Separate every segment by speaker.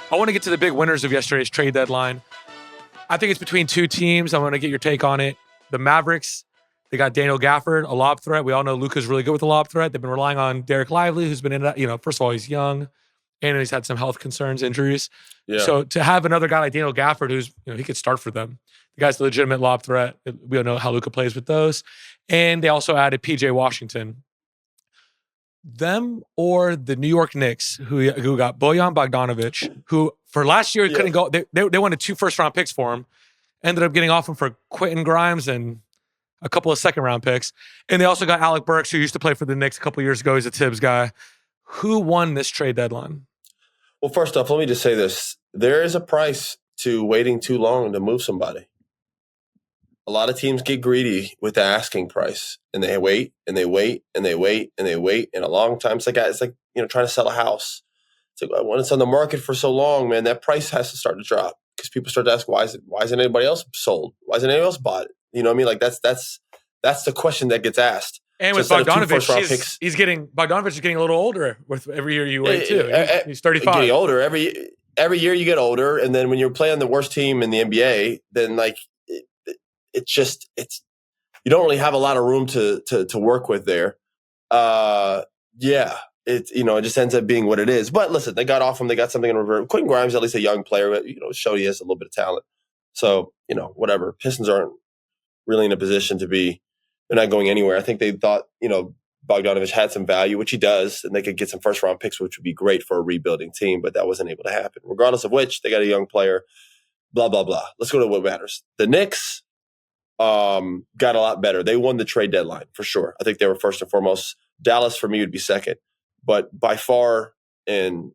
Speaker 1: I want to get to the big winners of yesterday's trade deadline. I think it's between two teams. I want to get your take on it. The Mavericks, they got Daniel Gafford, a lob threat. We all know Luka's really good with the lob threat. They've been relying on Derek Lively, who's been in, first of all, he's young and he's had some health concerns, injuries. Yeah. So to have another guy like Daniel Gafford, who's, he could start for them. The guy's a legitimate lob threat. We all know how Luka plays with those. And they also added PJ Washington. Them or the New York Knicks, who got Bojan Bogdanovic, who for last year couldn't go. They wanted 2 first-round picks for him. Ended up getting off him for Quentin Grimes and a couple of second-round picks. And they also got Alec Burks, who used to play for the Knicks a couple of years ago. He's a Tibbs guy. Who won this trade deadline?
Speaker 2: Well, first off, let me just say this. There is a price to waiting too long to move somebody. A lot of teams get greedy with the asking price, and they wait and they wait and they wait and they wait. And a long time, it's like trying to sell a house. It's like when it's on the market for so long, man, that price has to start to drop because people start to ask, why isn't anybody else sold? Why isn't anybody else bought it? You know what I mean? Like that's the question that gets asked.
Speaker 1: And so with Bogdanovic, Bogdanovic is getting a little older with every year you wait too. He's 35.
Speaker 2: Getting older every year you get older, and then when you're playing the worst team in the NBA, then like. It's you don't really have a lot of room to work with there. It just ends up being what it is. But listen, they got off him. They got something in reverse. Quentin Grimes, at least a young player, but showed he has a little bit of talent. So whatever. Pistons aren't really in a position to be. They're not going anywhere. I think they thought Bogdanovic had some value, which he does, and they could get some first round picks, which would be great for a rebuilding team. But that wasn't able to happen. Regardless of which, they got a young player. Blah blah blah. Let's go to what matters. The Knicks. Got a lot better. They won the trade deadline for sure. I think they were first and foremost. Dallas for me would be second, but by far and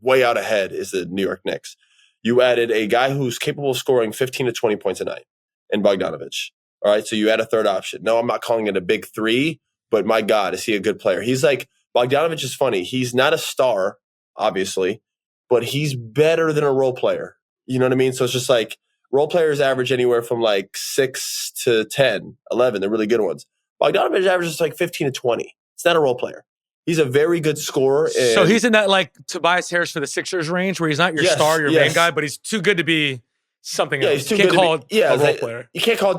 Speaker 2: way out ahead is the New York Knicks. You added a guy who's capable of scoring 15 to 20 points a night in Bogdanovic. All right, so you add a third option. No, I'm not calling it a big three, but my God, is he a good player? He's like, Bogdanovic is funny. He's not a star, obviously, but he's better than a role player. You know what I mean? So it's just like, role players average anywhere from like 6 to 10, 11. They're really good ones. Bogdanovic averages like 15 to 20. It's not a role player. He's a very good scorer.
Speaker 1: So he's in that like Tobias Harris for the Sixers range where he's not your star, your main guy, but he's too good to be something else.
Speaker 2: He's too
Speaker 1: good
Speaker 2: to be
Speaker 1: a role player.
Speaker 2: You can't call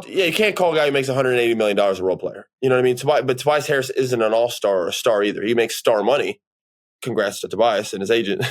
Speaker 2: a guy who makes $180 million a role player. You know what I mean? But Tobias Harris isn't an all-star or a star either. He makes star money. Congrats to Tobias and his agent.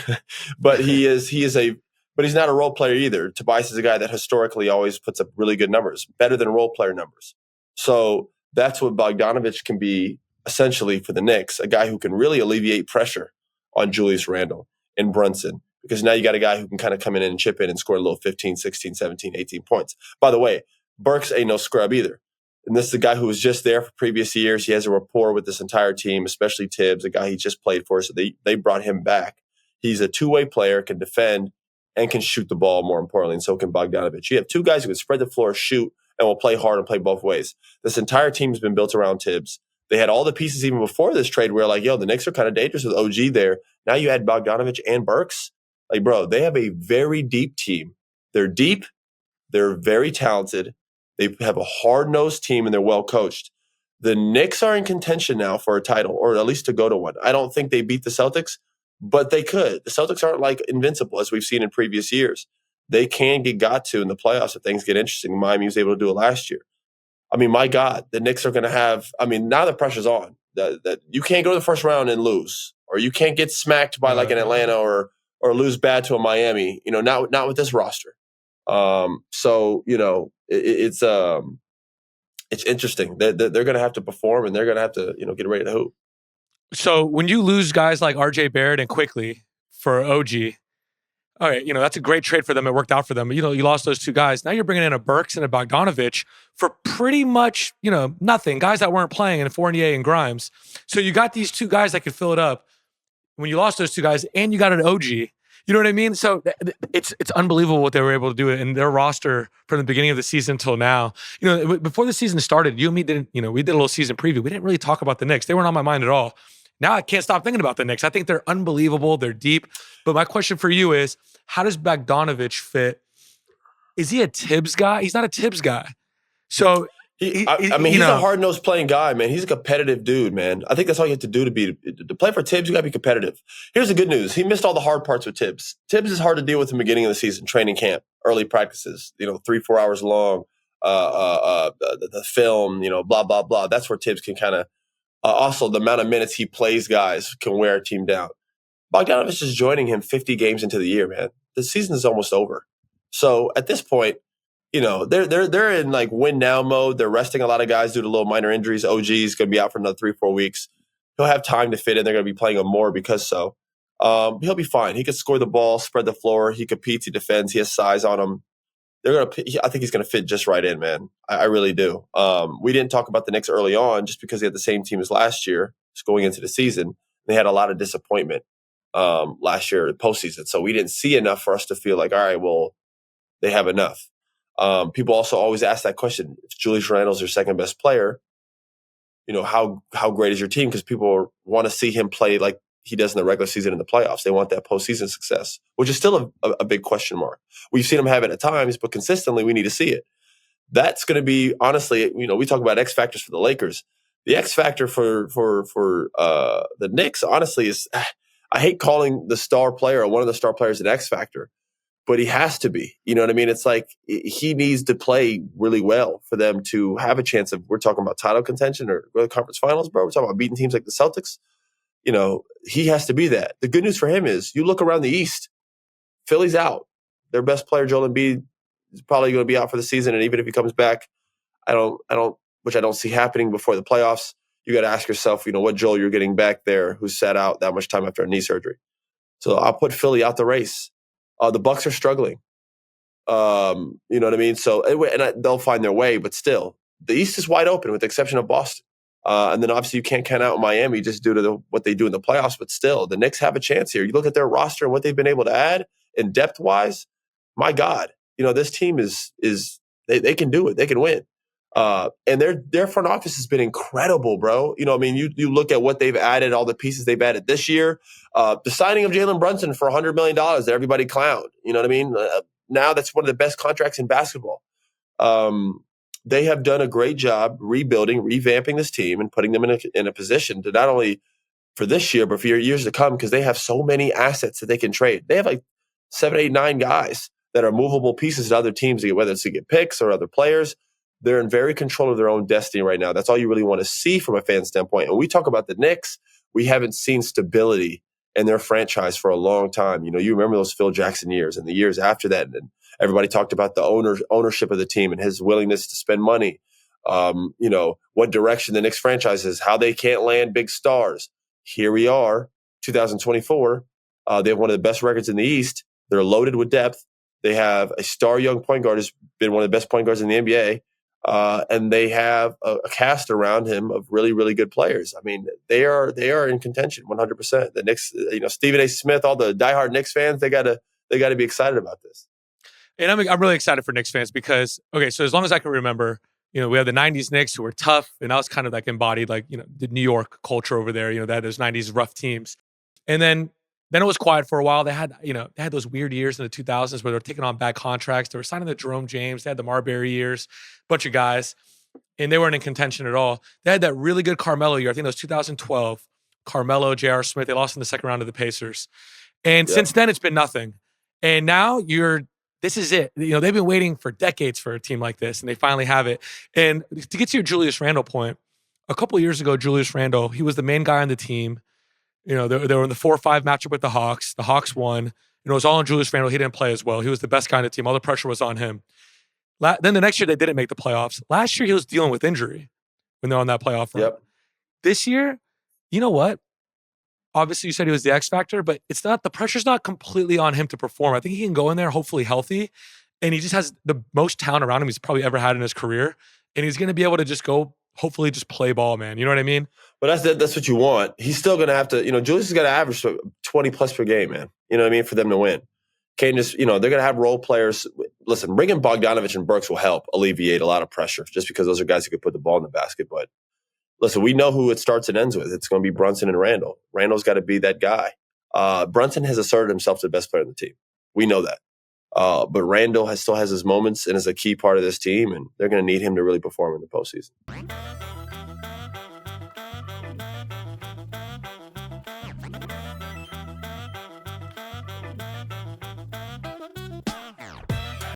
Speaker 2: But But he's not a role player either. Tobias is a guy that historically always puts up really good numbers, better than role player numbers. So that's what Bogdanovic can be essentially for the Knicks, a guy who can really alleviate pressure on Julius Randle and Brunson, because now you got a guy who can kind of come in and chip in and score a little 15, 16, 17, 18 points. By the way, Burks ain't no scrub either. And this is a guy who was just there for previous years. He has a rapport with this entire team, especially Tibbs, a guy he just played for. So they brought him back. He's a two-way player, can defend, and can shoot the ball, more importantly, and so can Bogdanovic. You have two guys who can spread the floor, shoot, and will play hard and play both ways. This entire team has been built around Tibbs. They had all the pieces even before this trade where like, the Knicks are kind of dangerous with OG there. Now you add Bogdanovic and Burks. Like, bro, they have a very deep team. They're deep. They're very talented. They have a hard-nosed team, and they're well-coached. The Knicks are in contention now for a title, or at least to go to one. I don't think they beat the Celtics, but they could. The Celtics aren't like invincible as we've seen in previous years. They can get got to in the playoffs if things get interesting. Miami was able to do it last year. I mean, my God, the Knicks are going to have. I mean, now the pressure's on. That you can't go to the first round and lose, or you can't get smacked by like an Atlanta or lose bad to a Miami. Not with this roster. It's interesting. They're going to have to perform, and they're going to have to get ready to hoop.
Speaker 1: So when you lose guys like RJ Barrett and Quickly for OG, all right, that's a great trade for them. It worked out for them. You lost those two guys. Now you're bringing in a Burks and a Bogdanovic for pretty much, nothing. Guys that weren't playing in Fournier and Grimes. So you got these two guys that could fill it up. When you lost those two guys and you got an OG, you know what I mean? So it's unbelievable what they were able to do in their roster from the beginning of the season until now. Before the season started, you and me didn't, we did a little season preview. We didn't really talk about the Knicks. They weren't on my mind at all. Now I can't stop thinking about the Knicks. I think they're unbelievable. They're deep. But my question for you is, how does Bogdanovic fit? Is he a Tibbs guy? He's not a Tibbs guy. So
Speaker 2: I mean, he's a hard-nosed playing guy, man. He's a competitive dude, man. I think that's all you have to do to play for Tibbs. You got to be competitive. Here's the good news: he missed all the hard parts with Tibbs. Tibbs is hard to deal with in the beginning of the season, training camp, early practices. 3-4 hours long. The film, blah blah blah. That's where Tibbs can kind of also the amount of minutes he plays, guys can wear a team down. Bogdanovich is joining him 50 games into the year, man. The season is almost over. So at this point, they're in like win now mode. They're resting a lot of guys due to little minor injuries. OG is going to be out for another 3-4 weeks. He'll have time to fit in. They're going to be playing him more because so. He'll be fine. He can score the ball, spread the floor. He competes. He defends. He has size on him. I think he's going to fit just right in, man. I really do. We didn't talk about the Knicks early on just because they had the same team as last year, just going into the season. They had a lot of disappointment last year in postseason. So we didn't see enough for us to feel like, all right, well, they have enough. People also always ask that question: if Julius Randle's your second best player, how great is your team? Because people want to see him play like he does in the regular season in the playoffs. They want that postseason success, which is still a big question mark. We've seen him have it at times, but consistently we need to see it. That's going to be, honestly, we talk about X factors for the Lakers. The X factor for the Knicks, honestly, is I hate calling the star player or one of the star players an X factor, but he has to be. You know what I mean? It's like he needs to play really well for them to have a chance of, we're talking about title contention or go to the conference finals, bro. We're talking about beating teams like the Celtics. He has to be that. The good news for him is you look around the East, Philly's out. Their best player, Joel Embiid, is probably going to be out for the season. And even if he comes back, which I don't see happening before the playoffs, you got to ask yourself, what Joel you're getting back there who's sat out that much time after a knee surgery. So I'll put Philly out the race. The Bucks are struggling. You know what I mean? So, they'll find their way, but still, the East is wide open with the exception of Boston. And then obviously you can't count out Miami just due to what they do in the playoffs, but still, the Knicks have a chance here. You look at their roster and what they've been able to add in depth-wise, my God, this team is they can do it. They can win. And their front office has been incredible, bro. You look at what they've added, all the pieces they've added this year. The signing of Jalen Brunson for $100 million that everybody clowned. You know what I mean? Now that's one of the best contracts in basketball. They have done a great job rebuilding, revamping this team and putting them in a position to not only for this year, but for years to come, because they have so many assets that they can trade. They have like 7, 8, 9 guys that are movable pieces to other teams, whether it's to get picks or other players. They're in very control of their own destiny right now. That's all you really want to see from a fan standpoint. And we talk about the Knicks, we haven't seen stability in their franchise for a long time. You remember those Phil Jackson years and the years after that. And everybody talked about the ownership of the team and his willingness to spend money. What direction the Knicks franchise is, how they can't land big stars. Here we are, 2024. They have one of the best records in the East. They're loaded with depth. They have a star young point guard who's been one of the best point guards in the NBA. And they have a cast around him of really, really good players. I mean, they are in contention 100%. The Knicks, Stephen A. Smith, all the diehard Knicks fans, they got to be excited about this.
Speaker 1: And I'm really excited for Knicks fans because, okay, so as long as I can remember, we had the 90s Knicks who were tough, and that was kind of like embodied like, the New York culture over there, they had those 90s rough teams. And then it was quiet for a while. They had those weird years in the 2000s where they were taking on bad contracts. They were signing the Jerome James. They had the Marbury years, bunch of guys, and they weren't in contention at all. They had that really good Carmelo year. I think it was 2012. Carmelo, J.R. Smith. They lost in the second round of the Pacers. And since then, it's been nothing. And now this is it. They've been waiting for decades for a team like this, and they finally have it. And to get to your Julius Randle point, a couple of years ago, Julius Randle, he was the main guy on the team. They were in the 4-5 matchup with the Hawks. The Hawks won. It was all on Julius Randle. He didn't play as well. He was the best guy on the team. All the pressure was on him. Then the next year, they didn't make the playoffs. Last year, he was dealing with injury when they're on that playoff run.
Speaker 2: Yep.
Speaker 1: This year, you know what? Obviously, you said he was the X factor, but the pressure's not completely on him to perform. I think he can go in there, hopefully healthy, and he just has the most talent around him he's probably ever had in his career, and he's going to be able to just go, hopefully just play ball, man. You know what I mean?
Speaker 2: But that's what you want. He's still going to have to, Julius has got to average 20 plus per game, man. You know what I mean? For them to win. Can't just, they're going to have role players. Listen, bringing Bogdanovich and Burks will help alleviate a lot of pressure just because those are guys who could put the ball in the basket. But listen, we know who it starts and ends with. It's going to be Brunson and Randle. Randle's got to be that guy. Brunson has asserted himself as the best player on the team. We know that. But Randall still has his moments and is a key part of this team, and they're going to need him to really perform in the postseason.